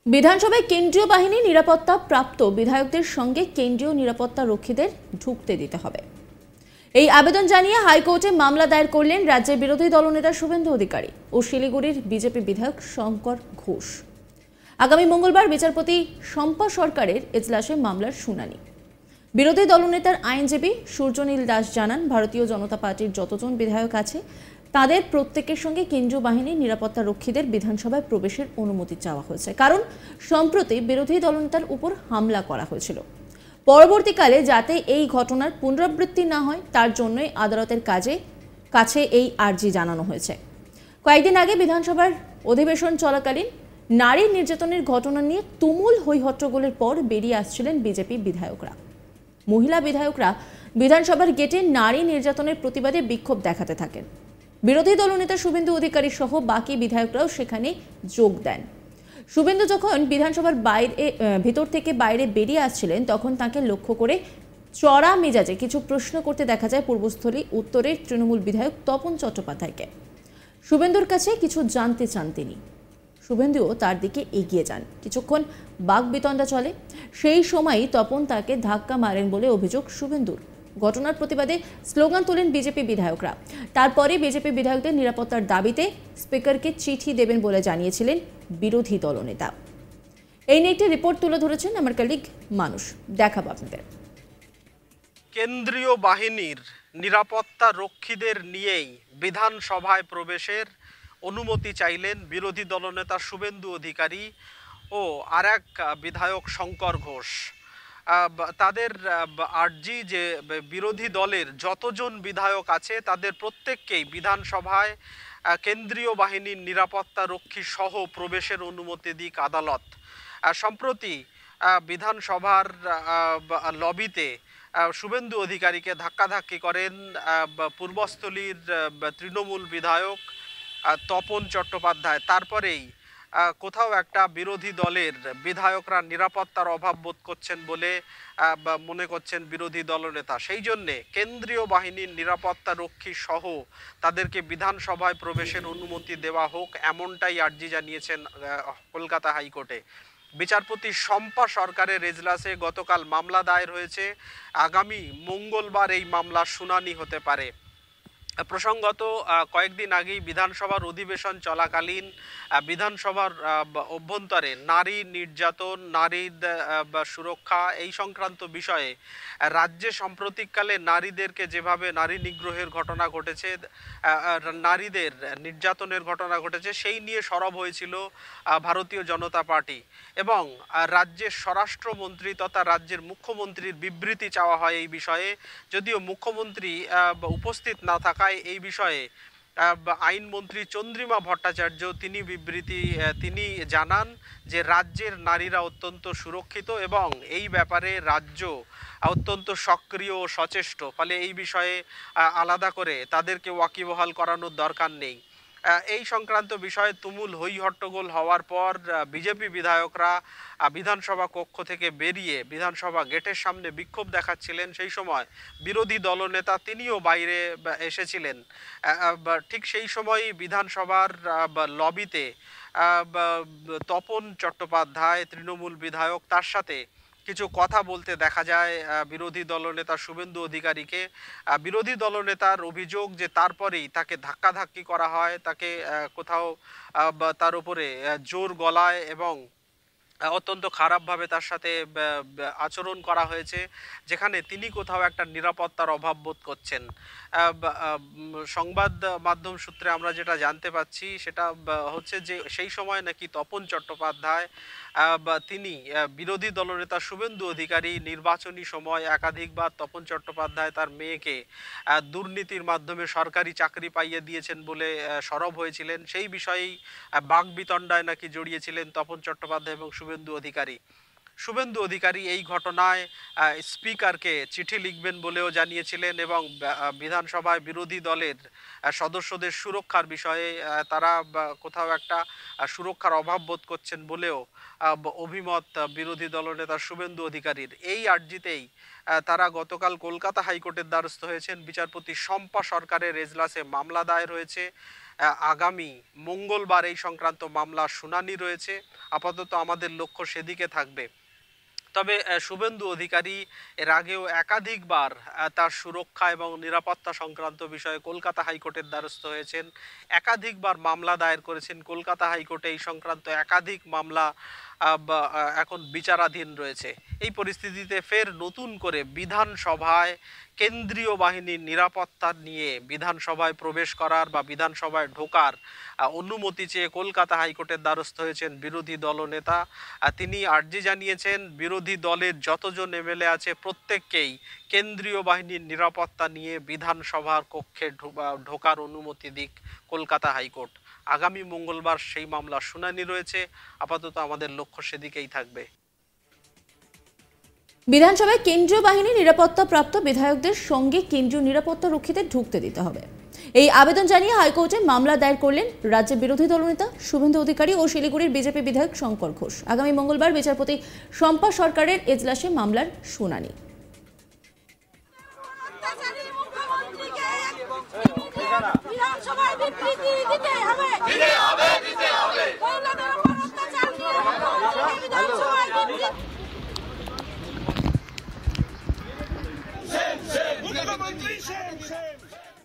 বিধানসভায় কেন্দ্রীয় বাহিনী নিরাপত্তা প্রাপ্ত বিধায়কদের সঙ্গে কেন্দ্রীয় নিরাপত্তা রক্ষীদের ঢুকতে দিতে হবে। এই আবেদন জানিয়ে হাইকোর্টে মামলা দায়ের করলেন রাজ্যের বিরোধী দলনেতা শুভেন্দু অধিকারী ও শিলিগুড়ির বিজেপি বিধায়ক শঙ্কর ঘোষ। আগামী মঙ্গলবার বিচারপতি শম্পা সরকারের এজলাসে মামলার শুনানি। বিরোধী দলনেতার আইনজীবী সূর্যনীল দাস জানান, ভারতীয় জনতা পার্টির যতজন বিধায়ক আছে তাদের প্রত্যেকের সঙ্গে কেন্দ্রীয় বাহিনীর নিরাপত্তা রক্ষীদের বিধানসভায় প্রবেশের অনুমতি চাওয়া হয়েছে, কারণ সম্প্রতি বিরোধী দলনেতার উপর হামলা করা হয়েছিল। পরবর্তীকালে যাতে এই ঘটনার পুনরাবৃত্তি না হয় তার জন্যই আদালতের কাছে এই আর্জি জানানো হয়েছে। কয়েকদিন আগে বিধানসভার অধিবেশন চলাকালীন নারী নির্যাতনের ঘটনা নিয়ে তুমুল হৈহট্টগোলের পর বেরিয়ে আসছিলেন বিজেপি বিধায়করা। মহিলা বিধায়করা বিধানসভার গেটে নারী নির্যাতনের প্রতিবাদে বিক্ষোভ দেখাতে থাকেন। বিরোধী দলনেতা শুভেন্দু অধিকারী সহ বাকি বিধায়করাও সেখানে যোগ দেন। শুভেন্দু যখন বিধানসভার ভিতর থেকে বাইরে বেরিয়ে আসছিলেন তখন তাকে লক্ষ্য করে চড়া মেজাজে কিছু প্রশ্ন করতে দেখা যায় পূর্বস্থলী উত্তরের তৃণমূল বিধায়ক তপন চট্টোপাধ্যায়কে। শুভেন্দুর কাছে কিছু জানতে চান তিনি। শুভেন্দুও তার দিকে এগিয়ে যান। কিছুক্ষণ বাকবিতণ্ডা চলে। সেই সময়ই তপন তাকে ধাক্কা মারেন বলে অভিযোগ শুভেন্দুর। ঘটনার প্রতিবাদে স্লোগান তোলেন বিজেপি বিধায়করা। তারপরে বিজেপি বিধায়কদের নিরাপত্তার দাবিতে স্পিকারকে চিঠি দেবেন বলে জানিয়েছিলেন বিরোধী দলনেতা। এই নিয়ে একটি রিপোর্ট তুলে ধরেছেন আমার কলিগ মানুষ, দেখাবো আপনাদের। কেন্দ্রীয় বাহিনীর নিরাপত্তা রক্ষীদের নিয়েই বিধানসভায় প্রবেশের অনুমতি চাইলেন বিরোধী দলনেতা শুভেন্দু অধিকারী ও আরেক বিধায়ক শঙ্কর ঘোষ। তাদের আর্জি যে বিরোধী দলের যতজন বিধায়ক আছে তাদের প্রত্যেককেই বিধানসভায় কেন্দ্রীয় বাহিনীর নিরাপত্তা রক্ষী সহ প্রবেশের অনুমতি দিক আদালত। সম্প্রতি বিধানসভার লবিতে শুভেন্দু অধিকারীকে ধাক্কাধাক্কি করেন পূর্বস্থলীর তৃণমূল বিধায়ক তপন চট্টোপাধ্যায়। তারপরেই কোথাও একটা বিরোধী দলের বিধায়করা নিরাপত্তার অভাব বোধ করছেন বলে মনে করছেন বিরোধী দলনেতা। সেই জন্যে কেন্দ্রীয় বাহিনীর নিরাপত্তা রক্ষী সহ তাদেরকে বিধানসভায় প্রবেশের অনুমতি দেওয়া হোক, এমনটাই আর্জি জানিয়েছেন কলকাতা হাইকোর্টে। বিচারপতি শম্পা সরকারের এজলাসে গতকাল মামলা দায়ের হয়েছে। আগামী মঙ্গলবার এই মামলার শুনানি হতে পারে। প্রসঙ্গত কয়েকদিন আগেই বিধানসভার অধিবেশন চলাকালীন বিধানসভার অভ্যন্তরে নারী নির্যাতন, নারীর সুরক্ষা এই সংক্রান্ত বিষয়ে রাজ্যে সাম্প্রতিককালে নারীদেরকে যেভাবে নারী নিগ্রহের ঘটনা ঘটেছে, নারীদের নির্যাতনের ঘটনা ঘটেছে, সেই নিয়ে সরব হয়েছিল ভারতীয় জনতা পার্টি এবং রাজ্যের স্বরাষ্ট্রমন্ত্রী তথা রাজ্যের মুখ্যমন্ত্রীর বিবৃতি চাওয়া হয় এই বিষয়ে। যদিও মুখ্যমন্ত্রী উপস্থিত না থাকায় এই বিষয়ে আইনমন্ত্রী চন্দ্রিমা ভট্টাচার্য তিনি জানান যে রাজ্যের নারীরা অত্যন্ত সুরক্ষিত এবং এই ব্যাপারে রাজ্য অত্যন্ত সক্রিয় ও সচেষ্ট, ফলে এই বিষয়ে আলাদা করে তাদেরকে ওয়াকিবহাল করানোর দরকার নেই। এই সংক্রান্ত বিষয়ে তুমুল হই হট্টগোল হওয়ার পর বিজেপি বিধায়করা বিধানসভা কক্ষ থেকে বেরিয়ে বিধানসভা গেটের সামনে বিক্ষোভ দেখাচ্ছিলেন। সেই সময় বিরোধী দলনেতা তিনিও বাইরে এসেছিলেন। ঠিক সেই সময়ই বিধানসভার লবিতে তপন চট্টোপাধ্যায় তৃণমূল বিধায়ক, তার সাথে কিছু কথা বলতে দেখা যায় বিরোধী দলনেতা শুভেন্দু অধিকারীকে। বিরোধী দলনেতার অভিযোগ যে তারপরেই তাকে ধাক্কাধাক্কি করা হয়, তাকে কোথাও তার উপরে জোর গলায় এবং অত্যন্ত খারাপভাবে তার সাথে আচরণ করা হয়েছে, যেখানে তিনি কোথাও একটা নিরাপত্তার অভাব বোধ করছেন। সংবাদ মাধ্যম সূত্রে আমরা যেটা জানতে পাচ্ছি সেটা হচ্ছে যে সেই সময় নাকি তপন চট্টোপাধ্যায় তিনি বিরোধী দলনেতা শুভেন্দু অধিকারী নির্বাচনী সময় একাধিকবার তপন চট্টোপাধ্যায় তার মেয়েকে দুর্নীতির মাধ্যমে সরকারি চাকরি পাইয়ে দিয়েছেন বলে সরব হয়েছিলেন। সেই বিষয়েই বাকবিতণ্ডায় নাকি জড়িয়েছিলেন তপন চট্টোপাধ্যায় এবং শুভেন্দু অধিকারী এই ঘটনায় স্পিকারকে চিঠি লিখবেন বলেও জানিয়েছিলেন এবং বিধানসভায় বিরোধী দলের সদস্যদের সুরক্ষার বিষয়ে তারা কোথাও একটা সুরক্ষার অভাব বোধ করছেন বলেও অভিমত বিরোধী দলনেতা শুভেন্দু অধিকারীর। এই আর্জিতেই তারা গতকাল কলকাতা হাইকোর্টের দ্বারস্থ হয়েছেন। বিচারপতি শম্পা সরকারের এজলাসে মামলা দায়ের হয়েছে। আগামী মঙ্গলবার এই সংক্রান্ত মামলার শুনানি রয়েছে। আপাতত আমাদের লক্ষ্য সেদিকে থাকবে। তবে শুভেন্দু অধিকারী এর আগেও একাধিকবার তার সুরক্ষা এবং নিরাপত্তা সংক্রান্ত বিষয়ে কলকাতা হাইকোর্টের দ্বারস্থ হয়েছেন, একাধিকবার মামলা দায়ের করেছেন কলকাতা হাইকোর্টে। এই সংক্রান্ত একাধিক মামলা এখন বিচারাধীন রয়েছে। এই পরিস্থিতিতে ফের নতুন করে বিধানসভায় কেন্দ্রীয় বাহিনীর নিরাপত্তা নিয়ে বিধানসভায় প্রবেশ করার বা বিধানসভায় ঢোকার অনুমতি চেয়ে কলকাতা হাইকোর্টের দ্বারস্থ হয়েছেন বিরোধী দলনেতা। তিনি আর্জি জানিয়েছেন বিরোধী দলের যতজন এমএলএ আছে প্রত্যেককেই কেন্দ্রীয় বাহিনীর নিরাপত্তা নিয়ে বিধানসভার কক্ষে ঢোকার অনুমতি দিক কলকাতা হাইকোর্ট। আগামী মঙ্গলবার সেই মামলার শুনানি রয়েছে। আপাতত আমাদের লক্ষ্য সেদিকেই থাকবে। বিধানসভায় কেন্দ্রীয় বাহিনী নিরাপত্তা প্রাপ্ত বিধায়কদের সঙ্গে কেন্দ্রীয় নিরাপত্তা রক্ষীদের ঢুকতে দিতে হবে, এই আবেদন জানিয়ে হাইকোর্টে মামলা দায়ের করলেন রাজ্যের বিরোধী দলনেতা শুভেন্দু অধিকারী ও শিলিগুড়ির বিজেপি বিধায়ক শঙ্কর ঘোষ। আগামী মঙ্গলবার বিচারপতি শম্পা সরকারের এজলাসে মামলার শুনানি।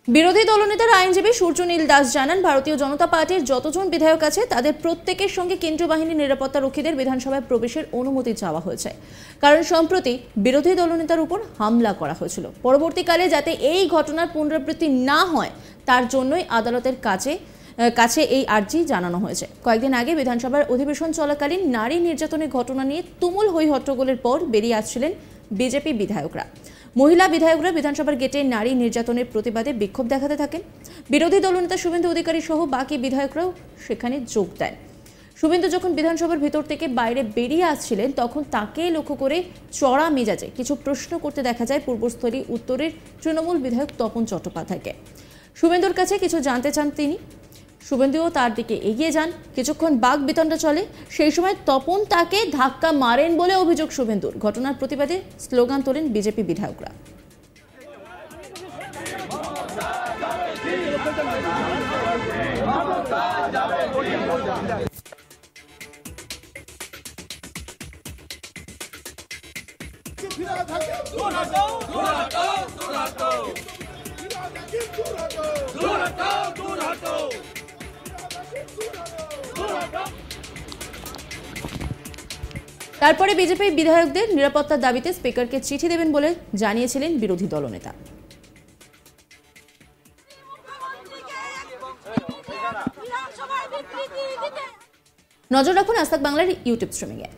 বিরোধী দলনেতার আইনজীবী সূর্যনীল দাস জানান, ভারতীয় জনতা পার্টির যতজন বিধায়ক আছে তাদের প্রত্যেকের সঙ্গে কেন্দ্রীয় বাহিনীর নিরাপত্তা রক্ষীদের বিধানসভায় প্রবেশের অনুমতি চাওয়া হয়েছে, কারণ সম্প্রতি বিরোধী দলনেতার উপর হামলা করা হয়েছিল। পরবর্তীকালে যাতে এই ঘটনার পুনরাবৃত্তি না হয় তার জন্যই আদালতের কাছে এই আর্জি জানানো হয়েছে। কয়েকদিন আগে বিধানসভার অধিবেশন চলাকালীন নারী নির্যাতনের ঘটনা নিয়ে তুমুল হইহট্টগোলের পর বেরিয়ে আসছিলেন বিজেপি বিধায়করা। মহিলা বিধায়করা বিধানসভার গেটে নারী নির্যাতনের প্রতিবাদে বিক্ষোভ দেখাতে থাকেন। বিরোধী দলনেতা শুভেন্দু অধিকারী সহ বাকি বিধায়করাও সেখানে যোগ দেন। শুভেন্দু যখন বিধানসভার ভিতর থেকে বাইরে বেরিয়ে আসছিলেন তখন তাকে লক্ষ্য করে চড়া মেজাজে কিছু প্রশ্ন করতে দেখা যায় পূর্বস্থলী উত্তরের তৃণমূল বিধায়ক তপন চট্টোপাধ্যায়কে। শুভেন্দুর কাছে কিছু জানতে চান তিনি। শুভেন্দুও তার দিকে এগিয়ে যান, কিছুক্ষণ বাক বিতণ্ডা চলে। সেই সময় তপন তাকে ধাক্কা মারেন বলে অভিযোগ শুভেন্দুর। ঘটনার প্রতিবাদে স্লোগান তোলেন বিজেপি বিধায়করা। তারপরে বিজেপি বিধায়কদের নিরাপত্তার দাবিতে স্পিকারকে চিঠি দেবেন বলে জানিয়েছিলেন বিরোধী দলনেতা। নজর রাখুন আজ তাক বাংলার ইউটিউব স্ট্রিমিংয়ে।